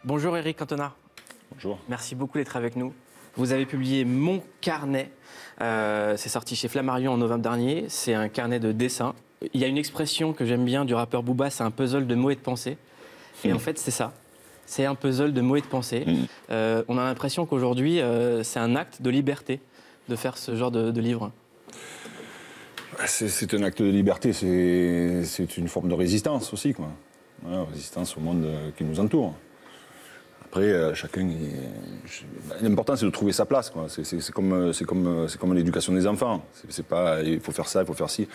Bonjour Éric Cantona. Bonjour. Merci beaucoup d'être avec nous. Vous avez publié Mon carnet. C'est sorti chez Flammarion en novembre dernier. C'est un carnet de dessins. Il y a une expression que j'aime bien du rappeur Booba, c'est un puzzle de mots et de pensées. Et en fait, c'est ça. C'est un puzzle de mots et de pensées. On a l'impression qu'aujourd'hui, c'est un acte de liberté de faire ce genre de livre. C'est un acte de liberté, c'est une forme de résistance aussi, quoi. Voilà, résistance au monde qui nous entoure. Après, chacun... L'important, c'est de trouver sa place, quoi. C'est comme l'éducation des enfants. C'est pas, il faut faire ça, il faut faire ci.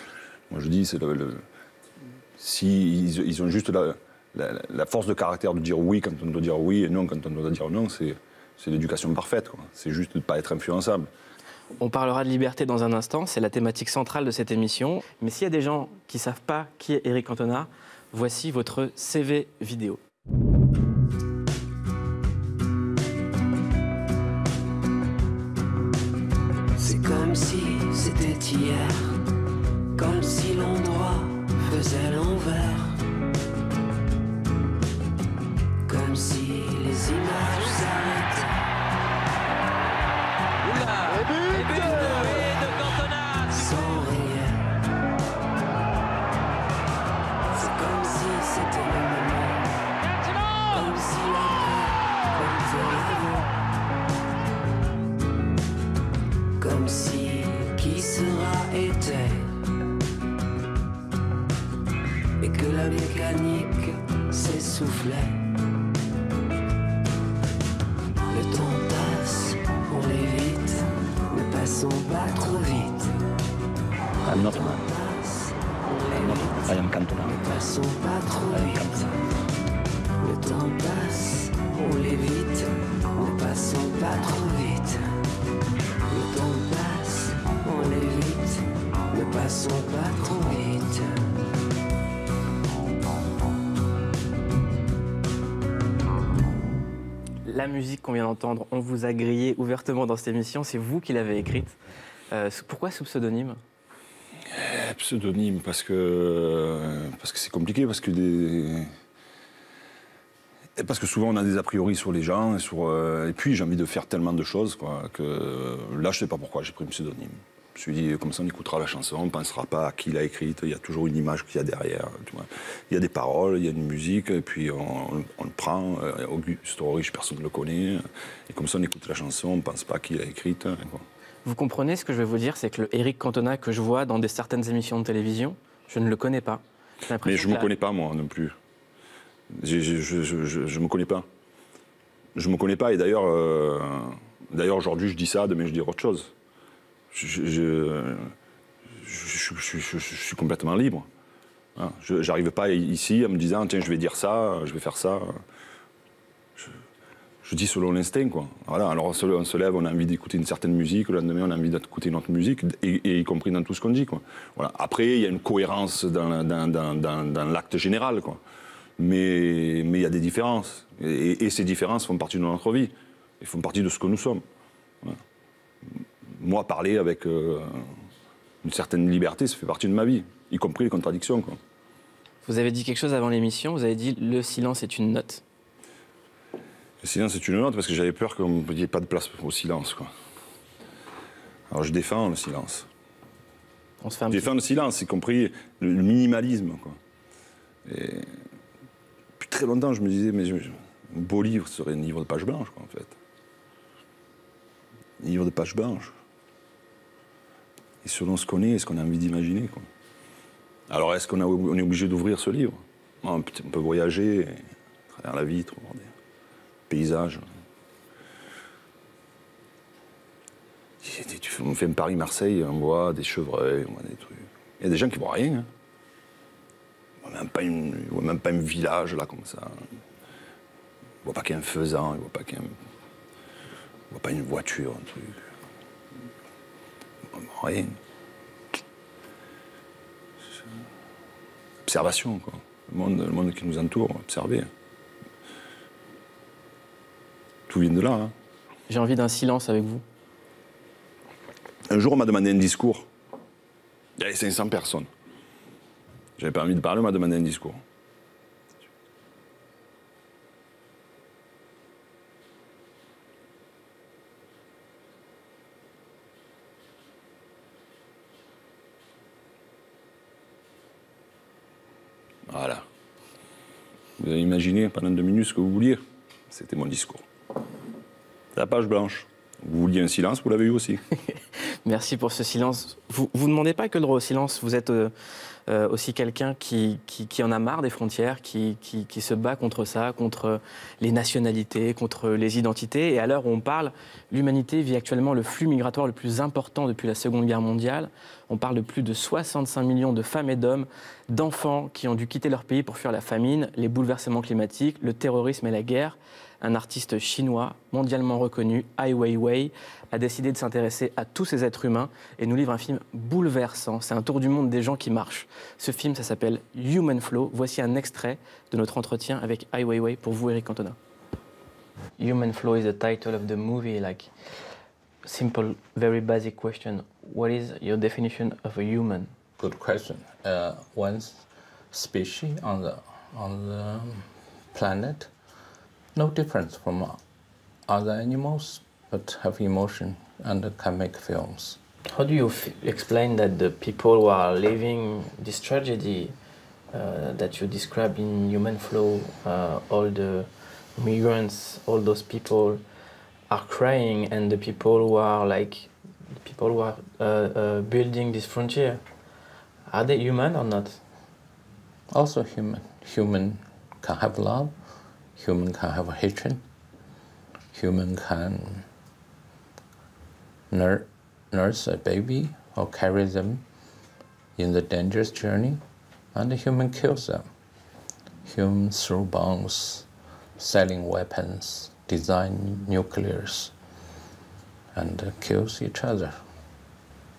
Moi, je dis, si ils ont juste la force de caractère de dire oui quand on doit dire oui et non quand on doit dire non, c'est l'éducation parfaite, quoi. C'est juste de ne pas être influençable. On parlera de liberté dans un instant, c'est la thématique centrale de cette émission. Mais s'il y a des gens qui ne savent pas qui est Éric Cantona, voici votre CV vidéo. C'est comme si c'était hier, comme si l'endroit faisait l'envers, comme si les images s'arrêtaient. Et but de Cantona. Sans rien. C'est comme si c'était le moment, comme si l'après était l'avant, comme si qui sera était, et que la mécanique s'essoufflait. Le temps passe, on l'évite, ne passons pas trop vite. I'm not man. I am Cantona. Ne passons pas trop vite. Le temps passe, on l'évite, ne passons pas trop vite. Le temps passe, on l'évite, ne passons pas trop vite. La musique qu'on vient d'entendre, on vous a grillé ouvertement dans cette émission, c'est vous qui l'avez écrite. Pourquoi sous pseudonyme ? Pseudonyme, parce que c'est compliqué, parce que souvent on a des a priori sur les gens, et puis j'ai envie de faire tellement de choses, quoi, que là je sais pas pourquoi j'ai pris un pseudonyme. Je me suis dit, comme ça on écoutera la chanson, on ne pensera pas à qui l'a écrite, il y a toujours une image qu'il y a derrière. Tu vois. Il y a des paroles, il y a une musique, et puis on le prend, Auguste Horich, personne ne le connaît, et comme ça on écoute la chanson, on ne pense pas à qui l'a écrite. Quoi. Vous comprenez ce que je vais vous dire, c'est que le Éric Cantona que je vois dans certaines émissions de télévision, je ne le connais pas. Mais je ne me connais pas, moi, non plus. Je ne me connais pas. Je ne me connais pas, et d'ailleurs, aujourd'hui, je dis ça, demain, je dis autre chose. Je suis complètement libre. Hein. Je n'arrive pas ici en me disant, tiens, je vais dire ça, je vais faire ça. Je dis selon l'instinct, quoi. Voilà, alors on se lève, on a envie d'écouter une certaine musique, le lendemain on a envie d'écouter une autre musique, et y compris dans tout ce qu'on dit, quoi. Voilà. Après, il y a une cohérence dans l'acte général, quoi. Mais il y a des différences, et ces différences font partie de notre vie, et font partie de ce que nous sommes. Voilà. Moi, parler avec une certaine liberté, ça fait partie de ma vie, y compris les contradictions, quoi. Vous avez dit quelque chose avant l'émission, vous avez dit « le silence est une note ». Le silence est une note parce que j'avais peur qu'il n'y ait pas de place au silence, quoi. Alors je défends le silence. On se fait un je défends le silence, y compris le minimalisme, quoi. Et depuis très longtemps, je me disais, mais un beau livre serait un livre de pages blanches, quoi, en fait. Un livre de pages blanches. Et selon ce qu'on est et ce qu'on a envie d'imaginer, quoi. Alors est-ce qu'on est obligé d'ouvrir ce livre? On peut voyager à travers la vitre, regarder. Paysage. On fait un Paris-Marseille, on voit des chevreuils, on voit des trucs. Il y a des gens qui ne voient rien. Hein. On ne voit même pas un village, là, comme ça. On ne voit pas qu'il y a un faisan, on ne voit pas une voiture, un truc. On ne voit rien. Observation, quoi. Le monde qui nous entoure, observer. Tout vient de là. Hein. J'ai envie d'un silence avec vous. Un jour, on m'a demandé un discours. Il y avait 500 personnes. J'avais pas envie de parler, on m'a demandé un discours. Vous avez imaginé pendant 2 minutes ce que vous vouliez. C'était mon discours. La page blanche. Vous vouliez un silence, vous l'avez eu aussi. Merci pour ce silence. Vous ne demandez pas que le droit au silence. Vous êtes aussi quelqu'un qui en a marre des frontières, qui se bat contre ça, contre les nationalités, contre les identités. Et à l'heure où on parle, l'humanité vit actuellement le flux migratoire le plus important depuis la Seconde Guerre mondiale. On parle de plus de 65 millions de femmes et d'hommes, d'enfants qui ont dû quitter leur pays pour fuir la famine, les bouleversements climatiques, le terrorisme et la guerre. Un artiste chinois mondialement reconnu, Ai Weiwei, a décidé de s'intéresser à tous ces êtres humains et nous livre un film bouleversant. C'est un tour du monde des gens qui marchent. Ce film, ça s'appelle Human Flow. Voici un extrait de notre entretien avec Ai Weiwei pour vous, Eric Cantona. Human Flow is the title of the movie. Like, simple, very basic question. What is your definition of a human? Good question. One species on the planet. No difference from other animals, but have emotion and can make films. How do you explain that the people who are living this tragedy that you describe in Human Flow, all the migrants, all those people are crying, and the people who are building this frontier, are they human or not? Also human. Human can have love. Human can have hatred. Human can nurse a baby or carry them in the dangerous journey, and the human kills them. Human throw bombs, selling weapons, design nuclears, and kills each other.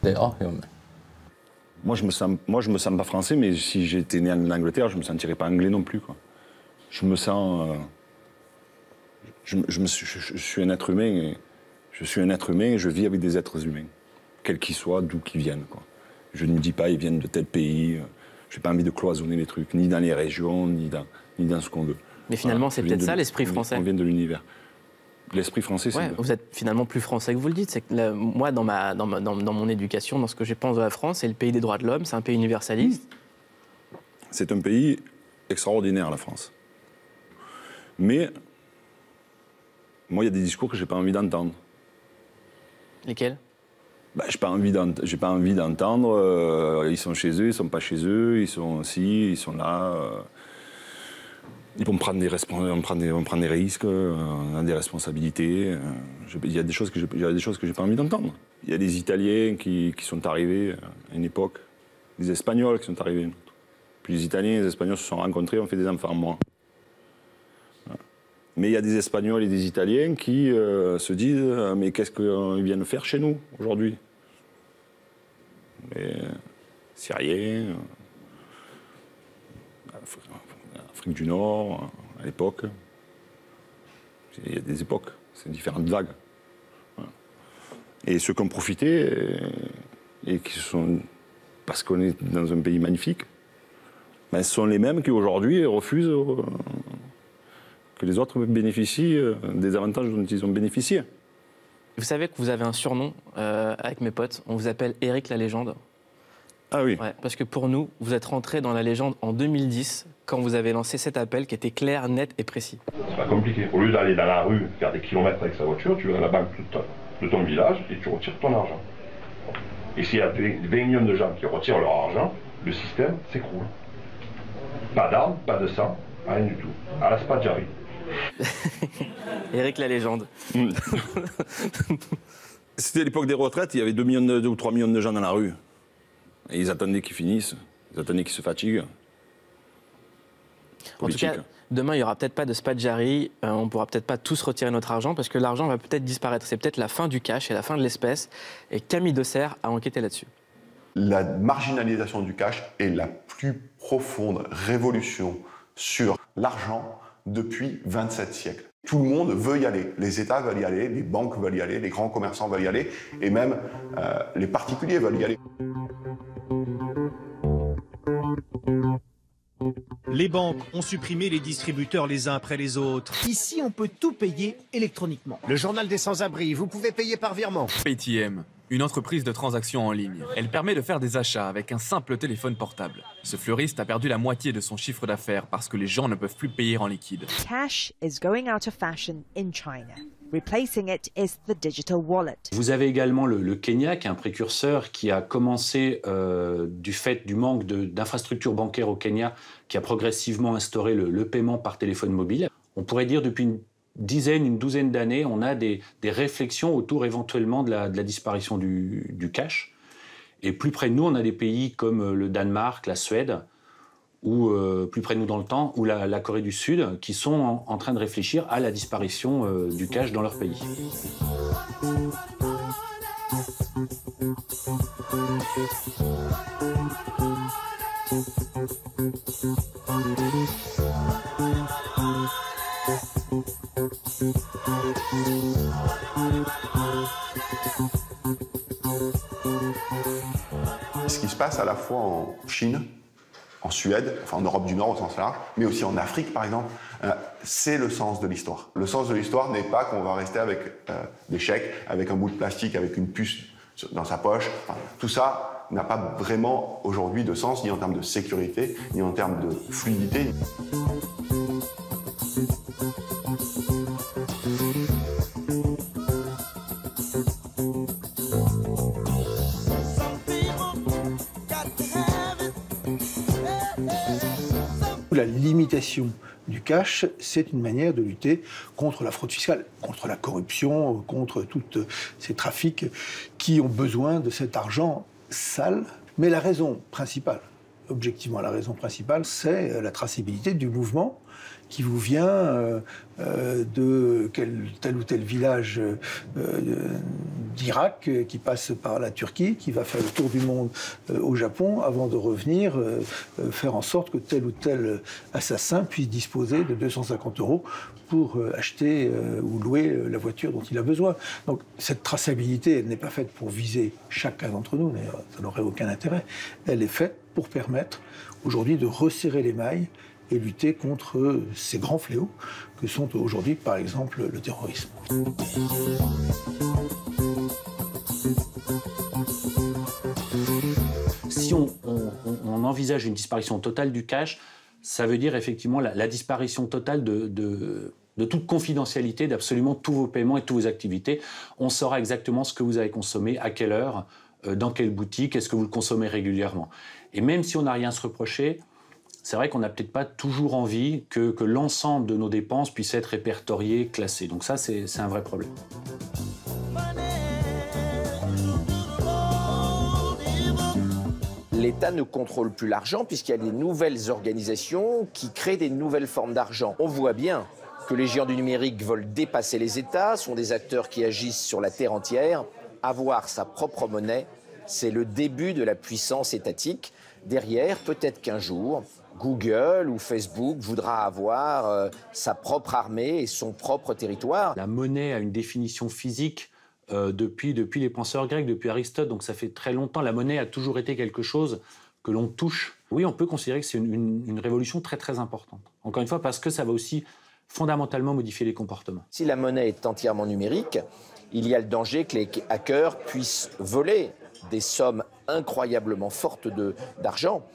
They are human. Moi, je me sens pas français, mais si j'étais né en Angleterre, je me sentirais pas anglais non plus, quoi. Je me sens... je suis un être humain et je vis avec des êtres humains, quels qu'ils soient, d'où qu'ils viennent, quoi. Je ne me dis pas ils viennent de tel pays. Je n'ai pas envie de cloisonner les trucs, ni dans les régions, ni dans ce qu'on veut. Mais finalement, c'est peut-être ça l'esprit français. On vient de l'univers. L'esprit français, c'est... Ouais, vous êtes finalement plus français que vous le dites. C'est que moi, dans mon éducation, dans ce que je pense de la France, c'est le pays des droits de l'homme, c'est un pays universaliste. C'est un pays extraordinaire, la France. Mais, moi, il y a des discours que je n'ai pas envie d'entendre. Lesquels ? J'ai pas envie d'entendre, ils sont chez eux, ils sont pas chez eux, ils sont ci, ils sont là. Ils vont prendre des risques, on a des responsabilités. Il y a des choses que j'ai pas envie d'entendre. Il y a des Italiens qui sont arrivés à une époque, des Espagnols qui sont arrivés. Puis les Italiens et les Espagnols se sont rencontrés, ont fait des enfants, moi. Mais il y a des Espagnols et des Italiens qui se disent « Mais qu'est-ce qu'ils viennent faire chez nous, aujourd'hui ?» Les Syriens, Afrique du Nord, à l'époque. Il y a des époques, c'est différentes vagues. Voilà. Et ceux qui ont profité, et qui sont... Parce qu'on est dans un pays magnifique, ben, ce sont les mêmes qui aujourd'hui refusent... que les autres bénéficient des avantages dont ils ont bénéficié. Vous savez que vous avez un surnom avec mes potes, on vous appelle Eric la légende. Ah oui. Ouais, parce que pour nous, vous êtes rentré dans la légende en 2010, quand vous avez lancé cet appel qui était clair, net et précis. C'est pas compliqué. Au lieu d'aller dans la rue, faire des kilomètres avec sa voiture, tu vas à la banque de ton village et tu retires ton argent. Et s'il y a 20 millions de gens qui retirent leur argent, le système s'écroule. Pas d'armes, pas de sang, rien du tout. À la Spadjari. Eric la légende. C'était l'époque des retraites, il y avait 2 ou 3 millions de gens dans la rue. Et ils attendaient qu'ils finissent, ils attendaient qu'ils se fatiguent. Politique. En tout cas, demain, il n'y aura peut-être pas de Spadjari, on ne pourra peut-être pas tous retirer notre argent, parce que l'argent va peut-être disparaître. C'est peut-être la fin du cash et la fin de l'espèce. Et Camille Desserre a enquêté là-dessus. La marginalisation du cash est la plus profonde révolution sur l'argent depuis 27 siècles. Tout le monde veut y aller. Les États veulent y aller, les banques veulent y aller, les grands commerçants veulent y aller, et même les particuliers veulent y aller. Les banques ont supprimé les distributeurs les uns après les autres. Ici, on peut tout payer électroniquement. Le journal des sans-abri, vous pouvez payer par virement. Paytm, une entreprise de transactions en ligne. Elle permet de faire des achats avec un simple téléphone portable. Ce fleuriste a perdu la moitié de son chiffre d'affaires parce que les gens ne peuvent plus payer en liquide. Cash is going out of fashion in China. Replacing it is the digital wallet. Vous avez également le Kenya, qui est un précurseur qui a commencé du fait du manque d'infrastructures bancaires au Kenya, qui a progressivement instauré le paiement par téléphone mobile. On pourrait dire depuis une douzaine d'années, on a des réflexions autour éventuellement de la disparition du cash. Et plus près de nous, on a des pays comme le Danemark, la Suède, ou plus près de nous dans le temps, ou la Corée du Sud, qui sont en train de réfléchir à la disparition du cash dans leur pays. Ce qui se passe à la fois en Chine, en Suède, enfin en Europe du Nord au sens large, mais aussi en Afrique par exemple, c'est le sens de l'histoire. Le sens de l'histoire n'est pas qu'on va rester avec des chèques, avec un bout de plastique, avec une puce dans sa poche. Enfin, tout ça n'a pas vraiment aujourd'hui de sens, ni en termes de sécurité, ni en termes de fluidité. La limitation du cash, c'est une manière de lutter contre la fraude fiscale, contre la corruption, contre tous ces trafics qui ont besoin de cet argent sale. Mais la raison principale, objectivement la raison principale, c'est la traçabilité du mouvement qui vous vient de tel ou tel village d'Irak, qui passe par la Turquie, qui va faire le tour du monde au Japon, avant de revenir faire en sorte que tel ou tel assassin puisse disposer de 250 € pour acheter ou louer la voiture dont il a besoin. Donc cette traçabilité, elle n'est pas faite pour viser chacun d'entre nous, ça n'aurait aucun intérêt. Elle est faite pour permettre aujourd'hui de resserrer les mailles et lutter contre ces grands fléaux que sont aujourd'hui, par exemple, le terrorisme. Si on envisage une disparition totale du cash, ça veut dire effectivement la disparition totale de toute confidentialité d'absolument tous vos paiements et toutes vos activités. On saura exactement ce que vous avez consommé, à quelle heure, dans quelle boutique, est-ce que vous le consommez régulièrement. Et même si on n'a rien à se reprocher, c'est vrai qu'on n'a peut-être pas toujours envie que l'ensemble de nos dépenses puisse être répertorié, classé. Donc ça, c'est un vrai problème. L'État ne contrôle plus l'argent puisqu'il y a des nouvelles organisations qui créent des nouvelles formes d'argent. On voit bien que les géants du numérique veulent dépasser les États, sont des acteurs qui agissent sur la terre entière. Avoir sa propre monnaie, c'est le début de la puissance étatique. Derrière, peut-être qu'un jour, Google ou Facebook voudra avoir sa propre armée et son propre territoire. La monnaie a une définition physique depuis les penseurs grecs, depuis Aristote, donc ça fait très longtemps. La monnaie a toujours été quelque chose que l'on touche. Oui, on peut considérer que c'est une révolution très très importante. Encore une fois, parce que ça va aussi fondamentalement modifier les comportements. Si la monnaie est entièrement numérique, il y a le danger que les hackers puissent voler des sommes incroyablement fortes d'argent.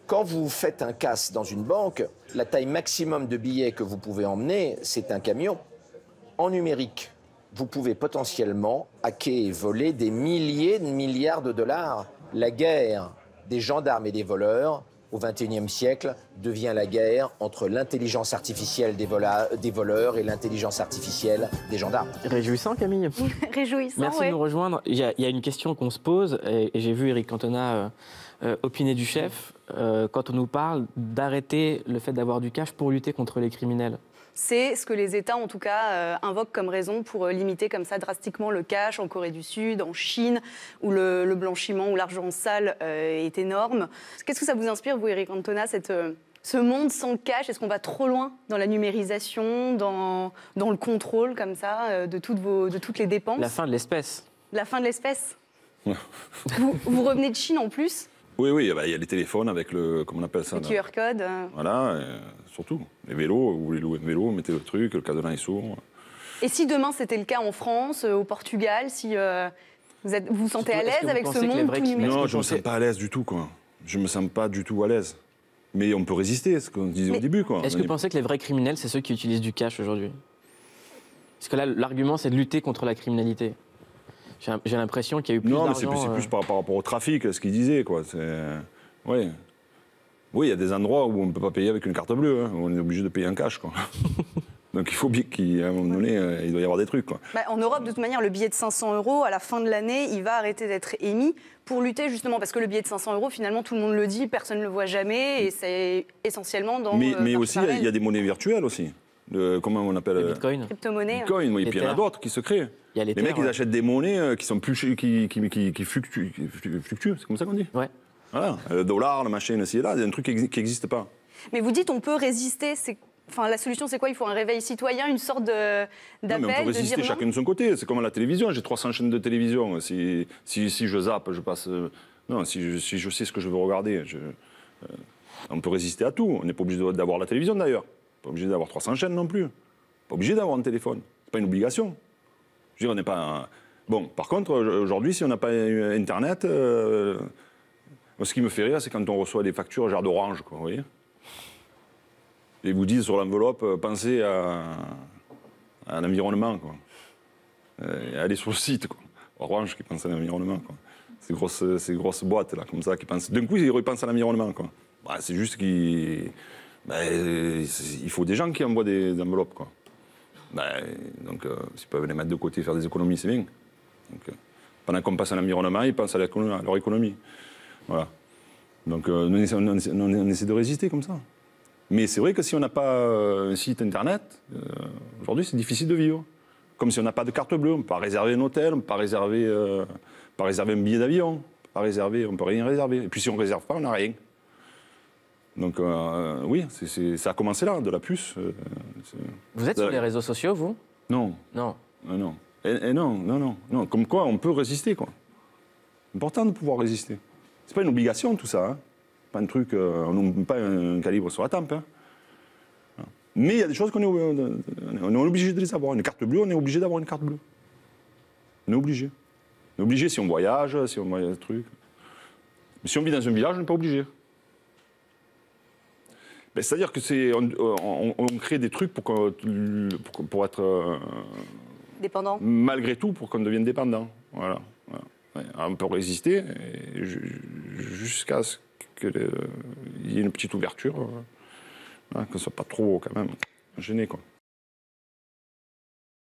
Quand vous faites un casse dans une banque, la taille maximum de billets que vous pouvez emmener, c'est un camion. En numérique, vous pouvez potentiellement hacker et voler des milliers de milliards de dollars. La guerre des gendarmes et des voleurs, au XXIe siècle, devient la guerre entre l'intelligence artificielle des voleurs et l'intelligence artificielle des gendarmes. Réjouissant, Camille. Réjouissant, Merci de nous rejoindre. Il y a une question qu'on se pose, et j'ai vu Eric Cantona opiner du chef, quand on nous parle d'arrêter le fait d'avoir du cash pour lutter contre les criminels. C'est ce que les États, en tout cas, invoquent comme raison pour limiter comme ça drastiquement le cash en Corée du Sud, en Chine, où le blanchiment ou l'argent sale est énorme. Qu'est-ce que ça vous inspire, vous, Eric Cantona, ce monde sans cash? Est-ce qu'on va trop loin dans la numérisation, dans le contrôle, comme ça, de toutes les dépenses? La fin de l'espèce. La fin de l'espèce. Vous revenez de Chine, en plus? Oui, il y a les téléphones avec comment on appelle ça? Le QR code. Voilà, surtout. Les vélos, vous voulez louer un vélo, mettez le truc, le cadenas est sourd. Et si demain c'était le cas en France, au Portugal, si Vous vous sentez à Est-ce l'aise que vous avec ce pensez que les monde vrais tout numérique? Non, je me sens pas à l'aise du tout, quoi. Je me sens pas du tout à l'aise. Mais on peut résister, ce qu'on disait au début, quoi. Est-ce que vous pensez que les vrais criminels, c'est ceux qui utilisent du cash aujourd'hui? Parce que là, l'argument, c'est de lutter contre la criminalité. J'ai l'impression qu'il y a eu plus d'argent... Non, mais c'est plus par rapport au trafic, ce qu'il disait, quoi. Ouais. Oui, il y a des endroits où on ne peut pas payer avec une carte bleue, hein. On est obligé de payer en cash, quoi. Donc il faut bien qu'à un moment donné, il doit y avoir des trucs, quoi. Bah, en Europe, de toute manière, le billet de 500 €, à la fin de l'année, il va arrêter d'être émis pour lutter justement, parce que le billet de 500 €, finalement, tout le monde le dit, personne ne le voit jamais, et c'est essentiellement dans... Mais aussi, il y a des monnaies virtuelles aussi. Comment on appelle? Le bitcoin. Crypto-monnaie. Bitcoin, oui, et puis il y en a d'autres qui se créent. Il y a les mecs, ils achètent des monnaies qui sont plus qui fluctuent, c'est comme ça qu'on dit? Ouais. Voilà, le dollar, le machin, ici et là, il y a un truc qui n'existe pas. Mais vous dites on peut résister, enfin, la solution c'est quoi? Il faut un réveil citoyen, une sorte d'appel? Non, mais on peut résister chacun de son côté, c'est comme à la télévision, j'ai 300 chaînes de télévision, si je zappe, je passe... Non, si je sais ce que je veux regarder, on peut résister à tout, on n'est pas obligé d'avoir la télévision d'ailleurs, pas obligé d'avoir 300 chaînes non plus, pas obligé d'avoir un téléphone, c'est pas une obligation. Je veux dire, on n'est pas... Bon, par contre, aujourd'hui, si on n'a pas Internet... Ce qui me fait rire, c'est quand on reçoit des factures genre d'Orange, quoi, vous voyez. Et ils vous disent sur l'enveloppe, pensez à l'environnement, quoi. Allez sur le site, quoi. Orange qui pense à l'environnement, quoi. Ces grosses boîtes, là, comme ça, qui pensent... D'un coup, ils pensent à l'environnement, quoi. Bah, c'est juste qu'il faut des gens qui envoient des enveloppes, quoi. Donc, s'ils peuvent les mettre de côté, faire des économies, c'est bien. Donc, pendant qu'on passe à l'environnement, ils pensent à leur économie. Voilà. Donc on essaie de résister comme ça. Mais c'est vrai que si on n'a pas un site internet, aujourd'hui c'est difficile de vivre. Comme si on n'a pas de carte bleue, on ne peut pas réserver un hôtel, on ne peut pas réserver un billet d'avion, on ne peut rien réserver. Et puis si on ne réserve pas, on n'a rien. Donc oui, ça a commencé là, de la puce. Vous êtes sur les réseaux sociaux, vous? Non. Non. Non. Non. Comme quoi, on peut résister, quoi. C'est important de pouvoir résister. C'est pas une obligation, tout ça. Hein. Pas un truc, on ne met pas un calibre sur la tempe. Hein. Mais il y a des choses qu'on est obligé de les avoir. Une carte bleue, on est obligé d'avoir une carte bleue. On est obligé. On est obligé si on voyage, si on voyage des trucs. Mais si on vit dans un village, on n'est pas obligé. C'est-à-dire que on crée des trucs pour être dépendant. Malgré tout, pour qu'on devienne dépendant. Voilà. On peut résister jusqu'à ce qu'il y ait une petite ouverture, qu'on ne soit pas trop, quand même, gêné, quoi.